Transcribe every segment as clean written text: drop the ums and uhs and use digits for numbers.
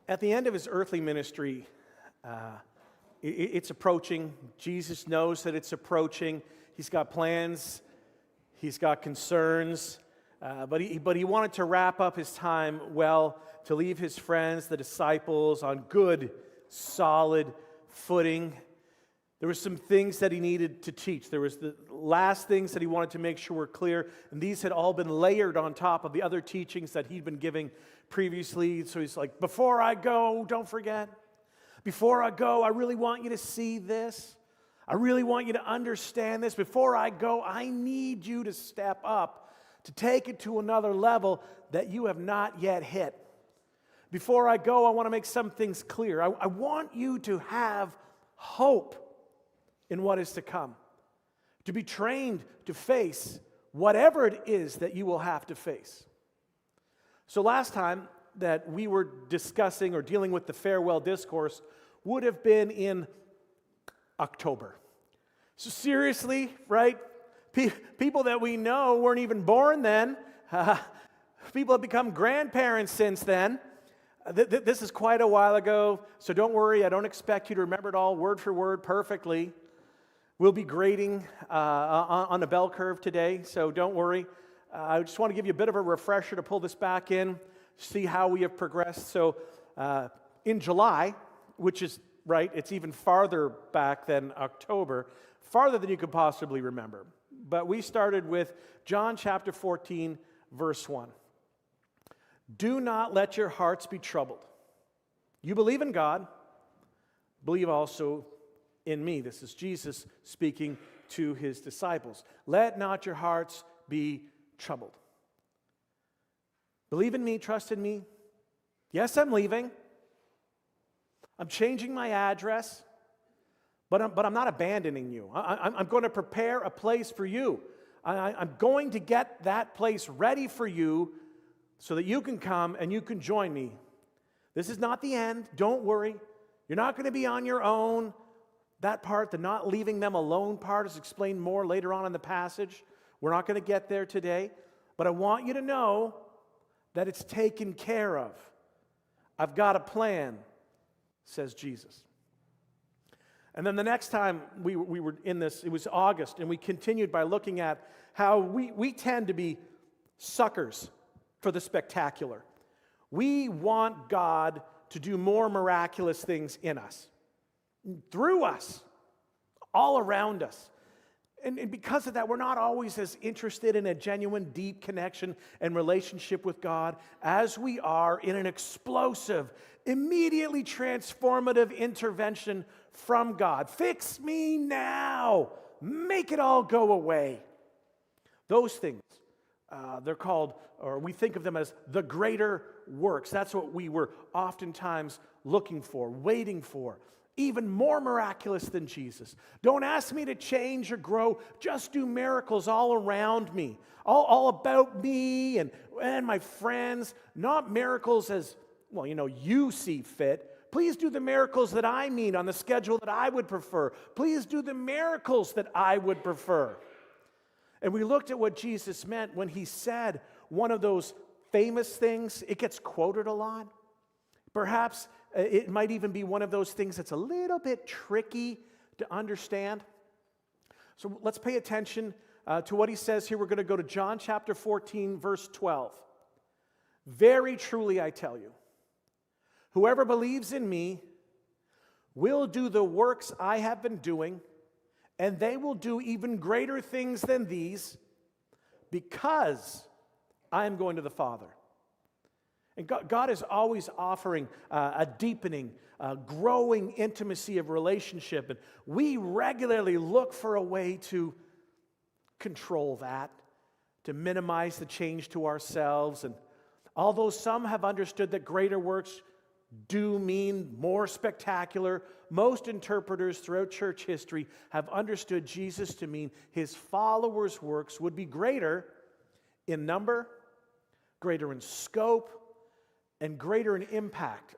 At the end of his earthly ministry, it's approaching. Jesus knows that it's approaching. He's got plans. He's got concerns. But he wanted to wrap up his time well, to leave his friends, the disciples, on good, solid footing. There were some things that he needed to teach. There was the last things that he wanted to make sure were clear, and these had all been layered on top of the other teachings that he'd been giving previously. So he's like, before I go, don't forget. Before I go, I really want you to see this. I really want you to understand this. Before I go, I need you to step up, to take it to another level that you have not yet hit. Before I go, I want to make some things clear. I want you to have hope in what is to come, to be trained to face whatever it is that you will have to face. So last time that we were discussing or dealing with the farewell discourse would have been in October. So seriously, right? People that we know weren't even born then. People have become grandparents since then. This is quite a while ago, so don't worry. I don't expect you to remember it all word for word perfectly. We'll be grading on a bell curve today, so don't worry. I just want to give you a bit of a refresher to pull this back in, see how we have progressed. So in July, which is, right, it's even farther back than October, farther than you could possibly remember. But we started with John chapter 14, verse 1. Do not let your hearts be troubled. You believe in God, believe also in me. This is Jesus speaking to his disciples. Let not your hearts be troubled. Believe in me, trust in me. Yes, I'm leaving. I'm changing my address, but I'm not abandoning you. I'm going to prepare a place for you. I'm going to get that place ready for you so that you can come and you can join me. This is not the end. Don't worry. You're not going to be on your own. That part, the not leaving them alone part, is explained more later on in the passage. We're not going to get there today. But I want you to know that it's taken care of. I've got a plan, says Jesus. And then the next time we were in this, it was August, and we continued by looking at how we tend to be suckers for the spectacular. We want God to do more miraculous things in us, through us, all around us. And because of that, we're not always as interested in a genuine, deep connection and relationship with God as we are in an explosive, immediately transformative intervention from God. Fix me now. Make it all go away. Those things, they're called, or we think of them as the greater works. That's what we were oftentimes looking for, waiting for. Even more miraculous than Jesus. Don't ask me to change or grow. Just do miracles all around me. All about me and my friends. Not miracles as, well, you see fit. Please do the miracles that I mean on the schedule that I would prefer. Please do the miracles that I would prefer. And we looked at what Jesus meant when he said one of those famous things. It gets quoted a lot. Perhaps it might even be one of those things that's a little bit tricky to understand. So let's pay attention to what he says here. We're going to go to John chapter 14, verse 12. Very truly I tell you, whoever believes in me will do the works I have been doing, and they will do even greater things than these, because I am going to the Father. And God is always offering a deepening, growing intimacy of relationship. And we regularly look for a way to control that, to minimize the change to ourselves. And although some have understood that greater works do mean more spectacular, most interpreters throughout church history have understood Jesus to mean his followers' works would be greater in number, greater in scope, and greater in impact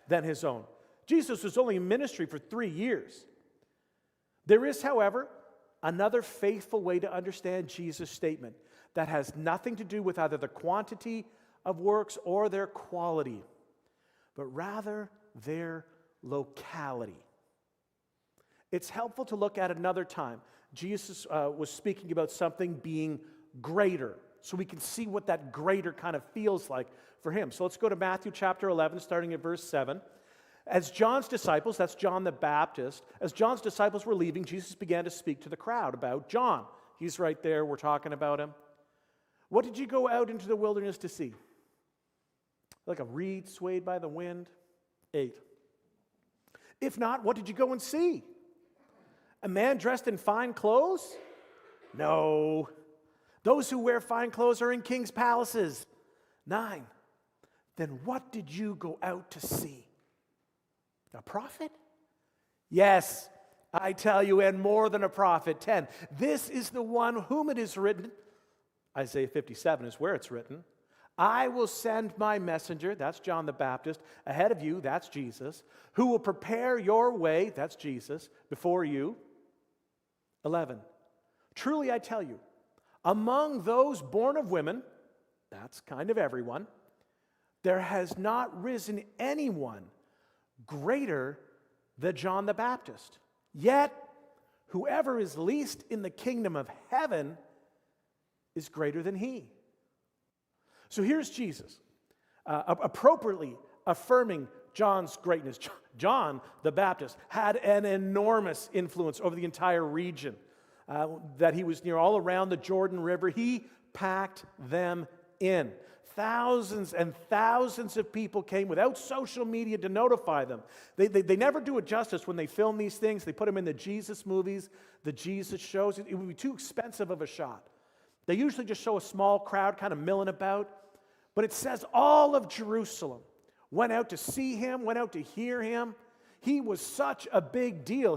than his own. Jesus was only in ministry for 3 years. There is, however, another faithful way to understand Jesus' statement that has nothing to do with either the quantity of works or their quality. but rather their locality. It's helpful to look at another time. Jesus was speaking about something being greater, so we can see what that greater kind of feels like for him. So let's go to Matthew chapter 11, starting at verse 7. As John's disciples, that's John the Baptist, as John's disciples were leaving, Jesus began to speak to the crowd about John. He's right there, we're talking about him. What did you go out into the wilderness to see? Like a reed swayed by the wind? 8. If not, what did you go and see? A man dressed in fine clothes? No. Those who wear fine clothes are in king's palaces. 9. Then what did you go out to see? A prophet? Yes, I tell you, and more than a prophet. 10. This is the one whom it is written. Isaiah 57 is where it's written. I will send my messenger, that's John the Baptist, ahead of you, that's Jesus, who will prepare your way, that's Jesus, before you. 11. Truly I tell you, among those born of women, that's kind of everyone, there has not risen anyone greater than John the Baptist. Yet, whoever is least in the kingdom of heaven is greater than he. So here's Jesus, appropriately affirming John's greatness. John the Baptist had an enormous influence over the entire region that he was near, all around the Jordan River. He packed them in. Thousands and thousands of people came without social media to notify them. They never do it justice when they film these things. They put them in the Jesus movies, the Jesus shows. It would be too expensive of a shot. They usually just show a small crowd kind of milling about. But it says all of Jerusalem went out to see him, went out to hear him. He was such a big deal.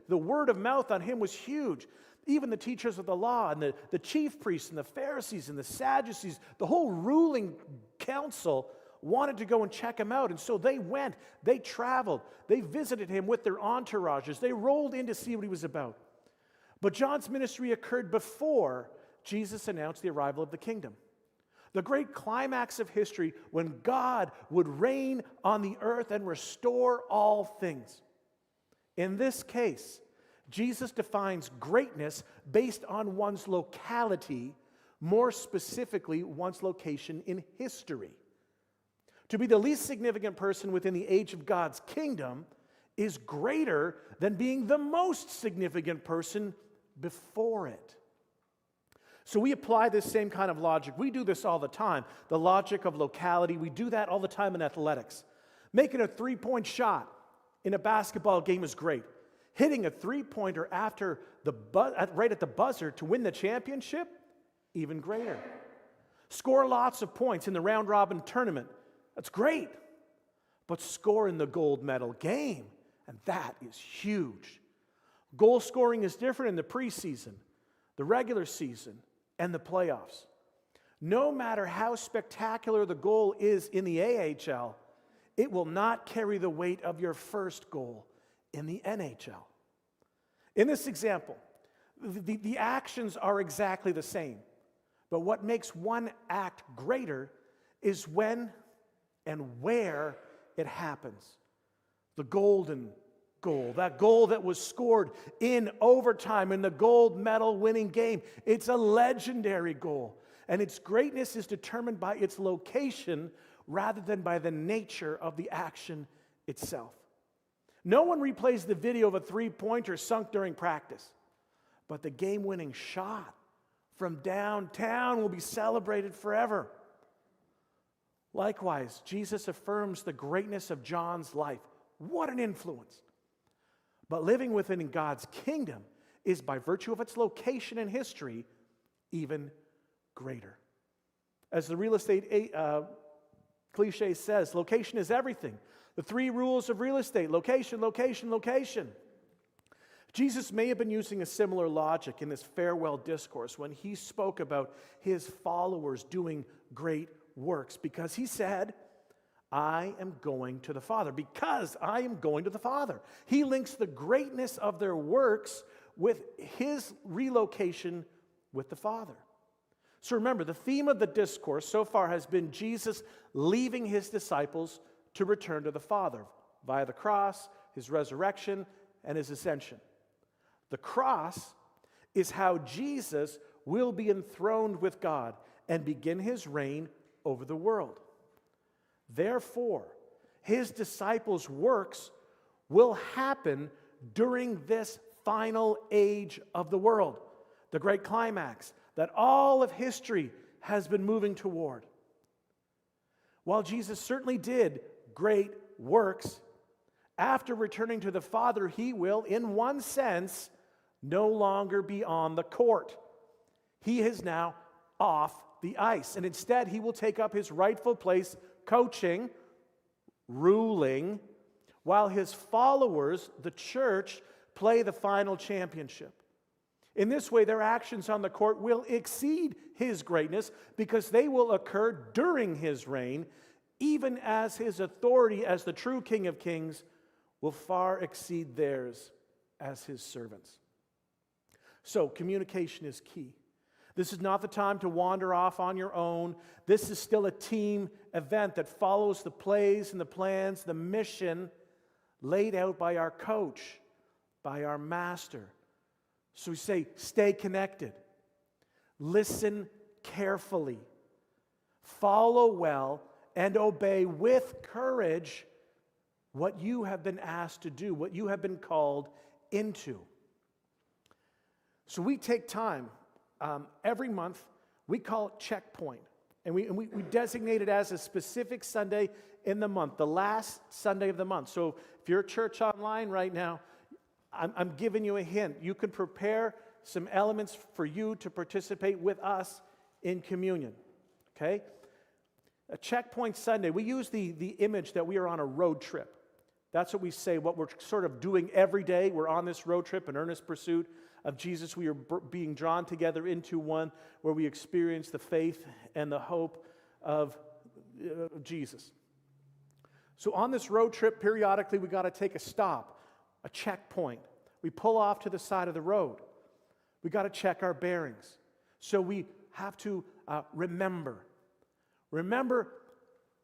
The word of mouth on him was huge. Even the teachers of the law and the chief priests and the Pharisees and the Sadducees, the whole ruling council wanted to go and check him out. And so they went, they traveled, they visited him with their entourages. They rolled in to see what he was about. But John's ministry occurred before Jesus announced the arrival of the kingdom. The great climax of history when God would reign on the earth and restore all things. In this case, Jesus defines greatness based on one's locality, more specifically, one's location in history. To be the least significant person within the age of God's kingdom is greater than being the most significant person before it. So we apply this same kind of logic. We do this all the time. The logic of locality, we do that all the time in athletics. Making a three-point shot in a basketball game is great. Hitting a three-pointer after right at the buzzer to win the championship, even greater. Score lots of points in the round-robin tournament, that's great. But score in the gold medal game, and that is huge. Goal scoring is different in the preseason, the regular season, and the playoffs. No matter how spectacular the goal is in the AHL, it will not carry the weight of your first goal in the NHL. In this example, the actions are exactly the same, but what makes one act greater is when and where it happens. The golden goal, that goal that was scored in overtime in the gold medal winning game. It's a legendary goal, and its greatness is determined by its location rather than by the nature of the action itself. No one replays the video of a three-pointer sunk during practice, but the game-winning shot from downtown will be celebrated forever. Likewise, Jesus affirms the greatness of John's life. What an influence! But living within God's kingdom is, by virtue of its location in history, even greater. As the real estate cliche says, location is everything. The 3 rules of real estate: location, location, location. Jesus may have been using a similar logic in this farewell discourse when he spoke about his followers doing great works, because he said, I am going to the Father. Because I am going to the Father. He links the greatness of their works with his relocation with the Father. So remember, the theme of the discourse so far has been Jesus leaving his disciples to return to the Father via the cross, his resurrection, and his ascension. The cross is how Jesus will be enthroned with God and begin his reign over the world. Therefore, his disciples' works will happen during this final age of the world, the great climax that all of history has been moving toward. While Jesus certainly did great works, after returning to the Father, he will, in one sense, no longer be on the court. He is now off the ice, and instead he will take up his rightful place coaching, ruling, while his followers, the church, play the final championship. In this way, their actions on the court will exceed his greatness because they will occur during his reign, even as his authority as the true King of Kings will far exceed theirs as his servants. So, communication is key. This is not the time to wander off on your own. This is still a team event that follows the plays and the plans, the mission laid out by our coach, by our master. So we say, stay connected. Listen carefully. Follow well and obey with courage what you have been asked to do, what you have been called into. So we take time every month. We call it Checkpoint. And we designate it as a specific Sunday in the month, the last Sunday of the month. So if you're a church online right now, I'm giving you a hint. You can prepare some elements for you to participate with us in communion. Okay? A Checkpoint Sunday, we use the image that we are on a road trip. That's what we say, what we're sort of doing every day. We're on this road trip in earnest pursuit of Jesus. We are being drawn together into one where we experience the faith and the hope of Jesus. So on this road trip, periodically, we got to take a stop, a checkpoint. We pull off to the side of the road. We got to check our bearings. So we have to remember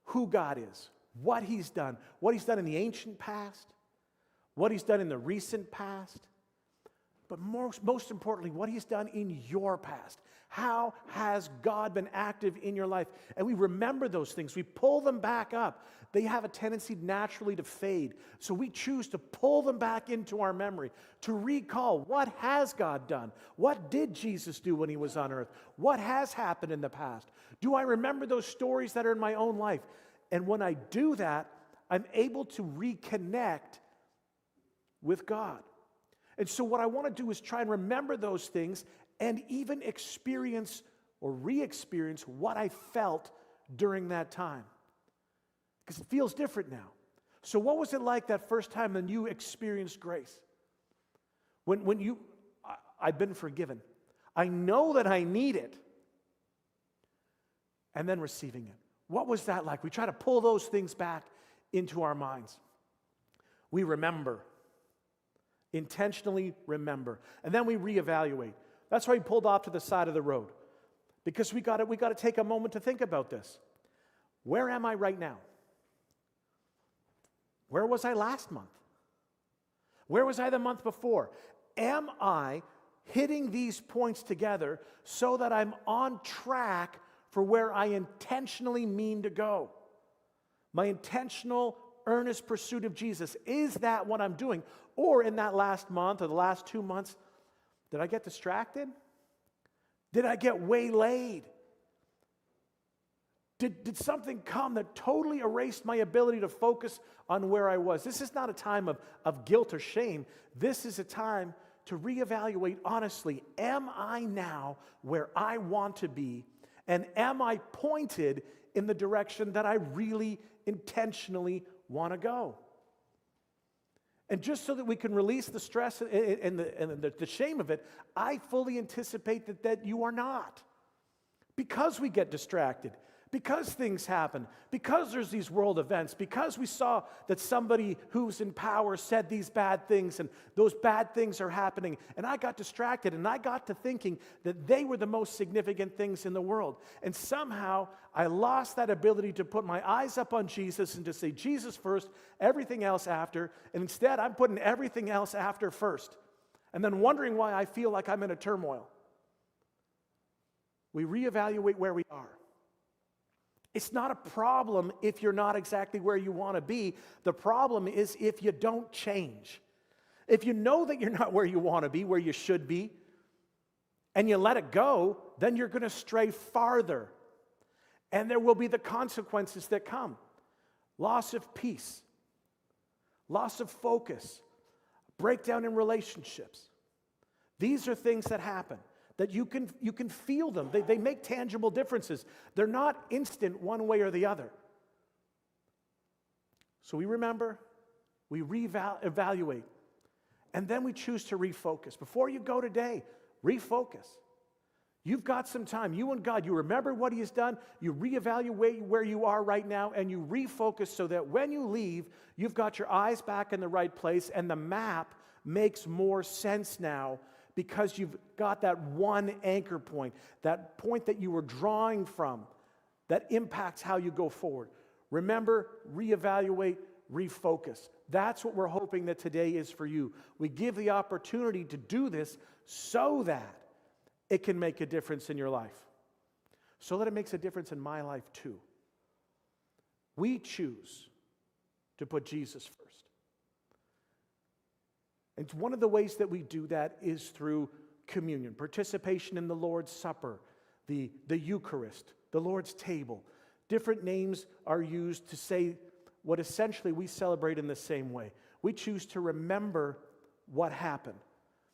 who God is, what he's done in the ancient past, what he's done in the recent past, but most importantly, what he's done in your past. How has God been active in your life? And we remember those things. We pull them back up. They have a tendency naturally to fade. So we choose to pull them back into our memory, to recall what has God done? What did Jesus do when he was on earth? What has happened in the past? Do I remember those stories that are in my own life? And when I do that, I'm able to reconnect with God. And so what I want to do is try and remember those things and even experience or re-experience what I felt during that time. Because it feels different now. So what was it like that first time when you experienced grace? When I've been forgiven. I know that I need it. And then receiving it. What was that like? We try to pull those things back into our minds. We remember. Intentionally remember. And then we reevaluate. That's why we pulled off to the side of the road. Because we got to take a moment to think about this. Where am I right now? Where was I last month? Where was I the month before? Am I hitting these points together so that I'm on track for where I intentionally mean to go? My intentional, earnest pursuit of Jesus. Is that what I'm doing? Or in that last month or the last 2 months, did I get distracted? Did I get waylaid? Did something come that totally erased my ability to focus on where I was? This is not a time of guilt or shame. This is a time to reevaluate honestly. Am I now where I want to be? And am I pointed in the direction that I really intentionally want to go? And just so that we can release the stress and the shame of it, I fully anticipate that you are not. Because we get distracted. because things happen, because there's these world events, because we saw that somebody who's in power said these bad things and those bad things are happening, and I got distracted and I got to thinking that they were the most significant things in the world. And somehow I lost that ability to put my eyes up on Jesus and to say Jesus first, everything else after, and instead I'm putting everything else after first, and then wondering why I feel like I'm in a turmoil. We reevaluate where we are. It's not a problem if you're not exactly where you want to be. The problem is if you don't change. If you know that you're not where you want to be, where you should be, and you let it go, then you're going to stray farther. And there will be the consequences that come. Loss of peace, loss of focus, breakdown in relationships. These are things that happen. That you can feel them. They make tangible differences. They're not instant one way or the other. So we remember, we reevaluate, and then we choose to refocus. Before you go today, refocus. You've got some time. You and God, you remember what He has done, you reevaluate where you are right now, and you refocus so that when you leave, you've got your eyes back in the right place, and the map makes more sense now because you've got that one anchor point, that point that you were drawing from that impacts how you go forward. Remember, reevaluate, refocus. That's what we're hoping that today is for you. We give the opportunity to do this so that it can make a difference in your life. So that it makes a difference in my life too. We choose to put Jesus first. And one of the ways that we do that is through communion, participation in the Lord's Supper, the Eucharist, the Lord's table. Different names are used to say what essentially we celebrate in the same way. We choose to remember what happened.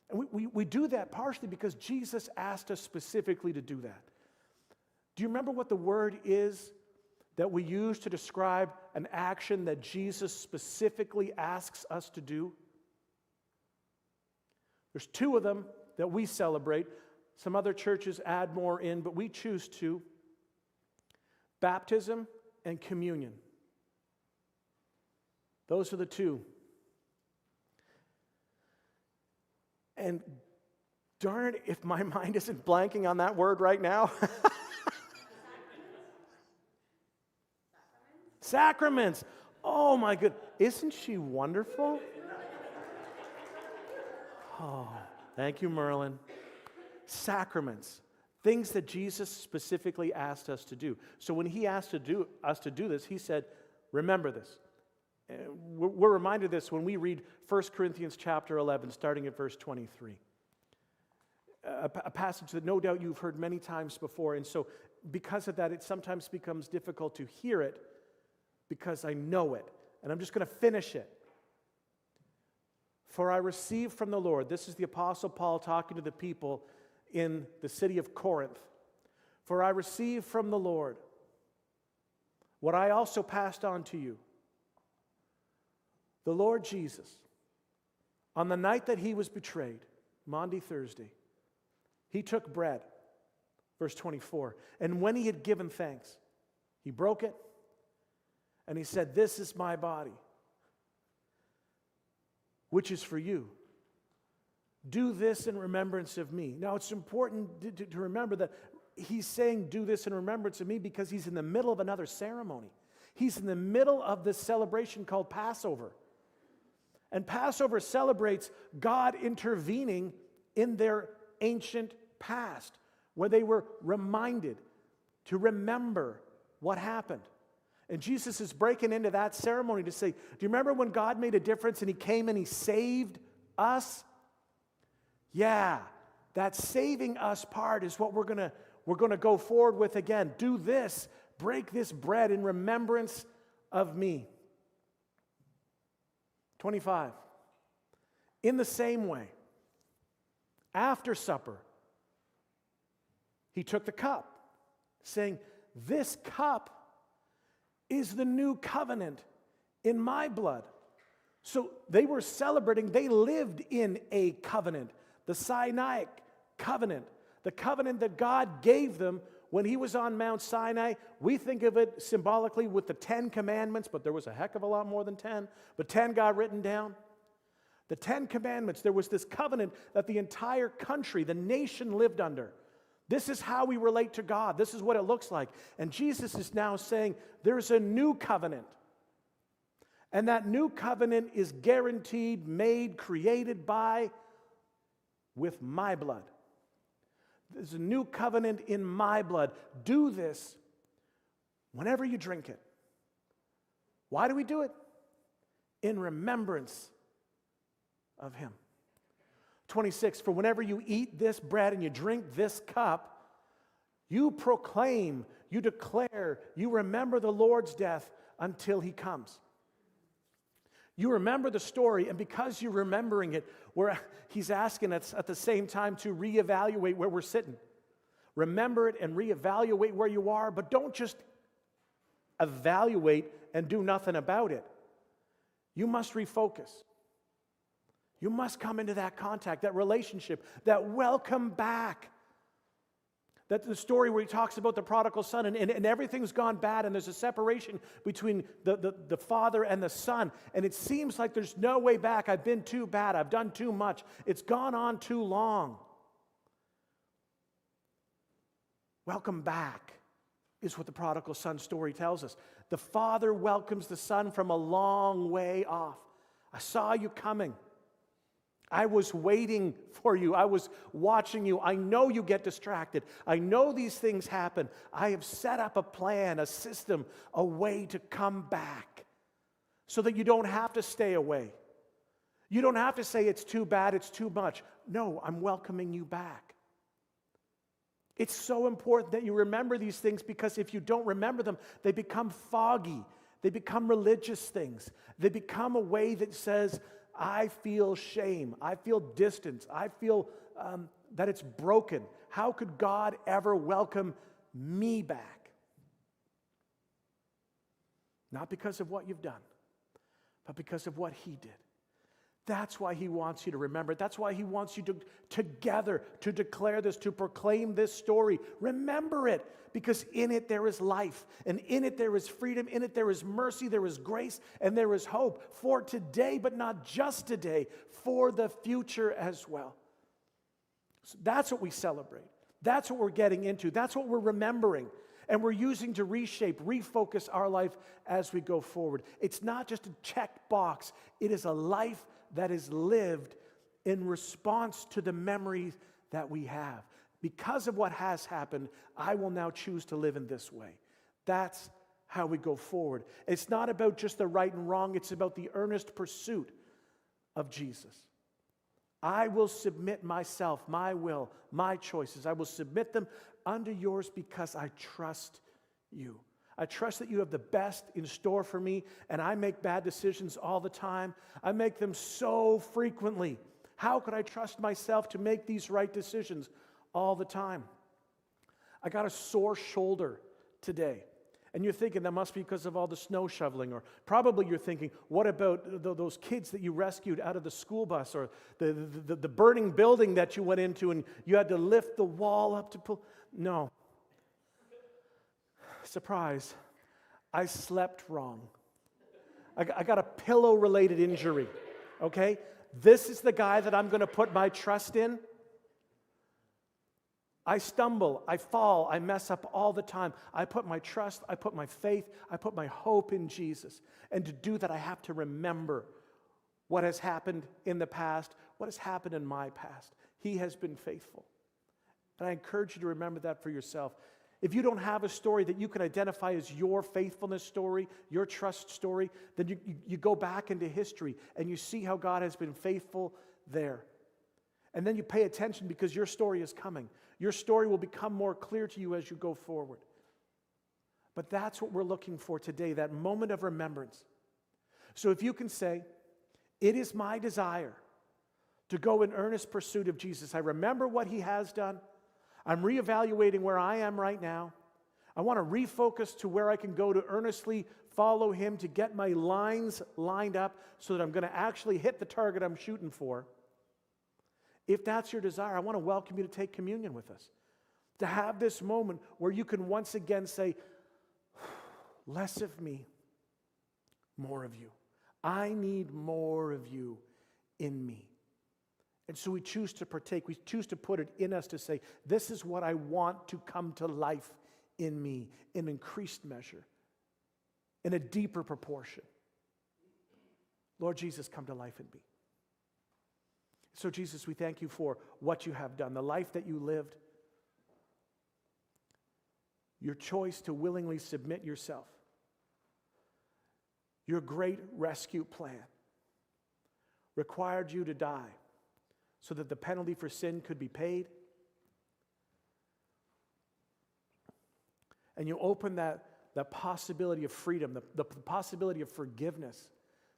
And we do that partially because Jesus asked us specifically to do that. Do you remember what the word is that we use to describe an action that Jesus specifically asks us to do? There's two of them that we celebrate. Some other churches add more in, but we choose to. Baptism and communion. Those are the two. And darn it, if my mind isn't blanking on that word right now. Sacraments. Oh my goodness. Isn't she wonderful? Oh, thank you, Merlin. Sacraments, things that Jesus specifically asked us to do. So when He asked us to do this, He said, remember this. We're reminded of this when we read 1 Corinthians chapter 11, starting at verse 23. A passage that no doubt you've heard many times before, and so because of that, it sometimes becomes difficult to hear it because I know it. And I'm just going to finish it. For I received from the Lord, this is the Apostle Paul talking to the people in the city of Corinth. For I received from the Lord what I also passed on to you. The Lord Jesus, on the night that He was betrayed, Maundy Thursday, He took bread, verse 24, and when He had given thanks, He broke it, and He said, this is my body, which is for you. Do this in remembrance of me. Now, it's important to remember that He's saying, do this in remembrance of me, because He's in the middle of another ceremony. He's in the middle of this celebration called Passover. And Passover celebrates God intervening in their ancient past, where they were reminded to remember what happened. And Jesus is breaking into that ceremony to say, do you remember when God made a difference and He came and He saved us? Yeah, that saving us part is what we're going to go forward with again. Do this, break this bread in remembrance of me. 25. In the same way, after supper, He took the cup, saying, this cup is the new covenant in my blood. So they were celebrating, they lived in a covenant, the Sinaitic covenant, The covenant that God gave them when he was on Mount Sinai. We think of it symbolically with the 10 commandments, but there was a heck of a lot more than 10. But 10 got written down. The 10 commandments, there was this covenant that the entire country, the nation lived under. This is how we relate to God. This is what it looks like. And Jesus is now saying there's a new covenant. And that new covenant is guaranteed, made, created by, with my blood. There's a new covenant in my blood. Do this whenever you drink it. Why do we do it? In remembrance of him. 26, for whenever you eat this bread and you drink this cup, you proclaim, you declare, you remember the Lord's death until he comes. You remember the story, and because you're remembering it, he's asking us at the same time to reevaluate where we're sitting. Remember it and reevaluate where you are, but don't just evaluate and do nothing about it. You must refocus. You must come into that contact, that relationship, that welcome back. That's the story where he talks about the prodigal son, and everything's gone bad, and there's a separation between the father and the son. And it seems like there's no way back. I've been too bad. I've done too much. It's gone on too long. Welcome back is what the prodigal son story tells us. The father welcomes the son from a long way off. I saw you coming. I was waiting for you. I was watching you. I know you get distracted. I know these things happen. I have set up a plan, a system, a way to come back so that you don't have to stay away. You don't have to say it's too bad, it's too much. No, I'm welcoming you back. It's so important that you remember these things, because if you don't remember them, they become foggy. They become religious things. They become a way that says, I feel shame. I feel distance. I feel that it's broken. How could God ever welcome me back? Not because of what you've done, but because of what he did. That's why he wants you to remember. That's why he wants you to together to declare this, to proclaim this story. Remember it, because in it there is life, and in it there is freedom, in it there is mercy, there is grace, and there is hope for today, but not just today, for the future as well. So that's what we celebrate. That's what we're getting into. That's what we're remembering. And we're using to reshape, refocus our life as we go forward. It's not just a checked box. It is a life that is lived in response to the memories that we have. Because of what has happened, I will now choose to live in this way. That's how we go forward. It's not about just the right and wrong. It's about the earnest pursuit of Jesus. I will submit myself, my will, my choices. I will submit them under yours because I trust you. I trust that you have the best in store for me, and I make bad decisions all the time. I make them so frequently. How could I trust myself to make these right decisions all the time? I got a sore shoulder today. And you're thinking that must be because of all the snow shoveling, or probably you're thinking, what about those kids that you rescued out of the school bus, or the burning building that you went into and you had to lift the wall up to pull? No. Surprise. I slept wrong. I got a pillow-related injury, okay? This is the guy that I'm going to put my trust in. I stumble, I fall, I mess up all the time. I put my trust, I put my faith, I put my hope in Jesus. And to do that, I have to remember what has happened in the past, what has happened in my past. He has been faithful. And I encourage you to remember that for yourself. If you don't have a story that you can identify as your faithfulness story, your trust story, then you go back into history and you see how God has been faithful there. And then you pay attention, because your story is coming. Your story will become more clear to you as you go forward. But that's what we're looking for today, that moment of remembrance. So if you can say, it is my desire to go in earnest pursuit of Jesus. I remember what he has done. I'm reevaluating where I am right now. I want to refocus to where I can go to earnestly follow him, to get my lines lined up so that I'm going to actually hit the target I'm shooting for. If that's your desire, I want to welcome you to take communion with us. To have this moment where you can once again say, less of me, more of you. I need more of you in me. And so we choose to partake. We choose to put it in us to say, this is what I want to come to life in me in increased measure, in a deeper proportion. Lord Jesus, come to life in me. So Jesus, we thank you for what you have done, the life that you lived, your choice to willingly submit yourself, your great rescue plan required you to die so that the penalty for sin could be paid. And you open that possibility of freedom, the possibility of forgiveness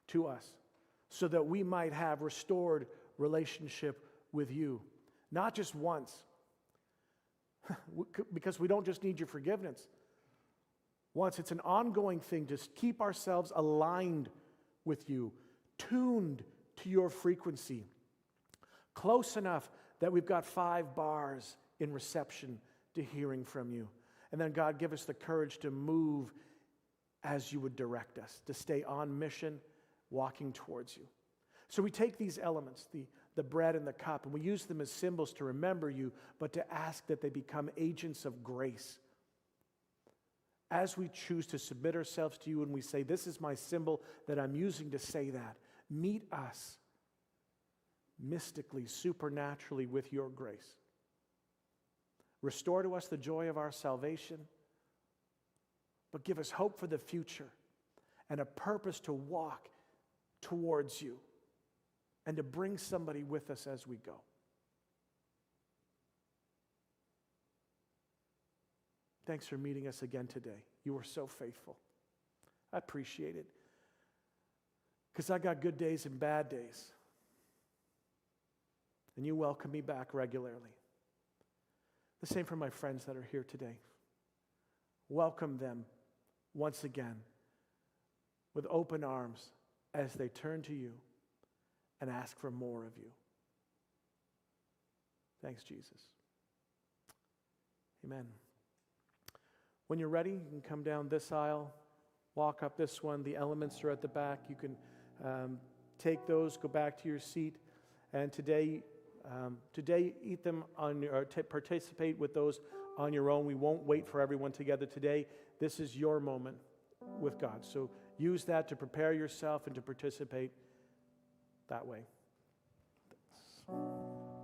to us so that we might have restored relationship with you. Not just once, because we don't just need your forgiveness. Once, it's an ongoing thing to keep ourselves aligned with you, tuned to your frequency, close enough that we've got 5 bars in reception to hearing from you. And then, God, give us the courage to move as you would direct us, to stay on mission, walking towards you. So we take these elements, the bread and the cup, and we use them as symbols to remember you, but to ask that they become agents of grace. As we choose to submit ourselves to you and we say, this is my symbol that I'm using to say that, meet us mystically, supernaturally with your grace. Restore to us the joy of our salvation, but give us hope for the future and a purpose to walk towards you and to bring somebody with us as we go. Thanks for meeting us again today. You were so faithful. I appreciate it. Because I got good days and bad days. And you welcome me back regularly. The same for my friends that are here today. Welcome them once again with open arms as they turn to you and ask for more of you. Thanks, Jesus. Amen. When you're ready, you can come down this aisle, walk up this one. The elements are at the back. You can take those, go back to your seat, and today eat them or participate with those on your own. We won't wait for everyone together today. This is your moment with God. So use that to prepare yourself and to participate that way. Thanks.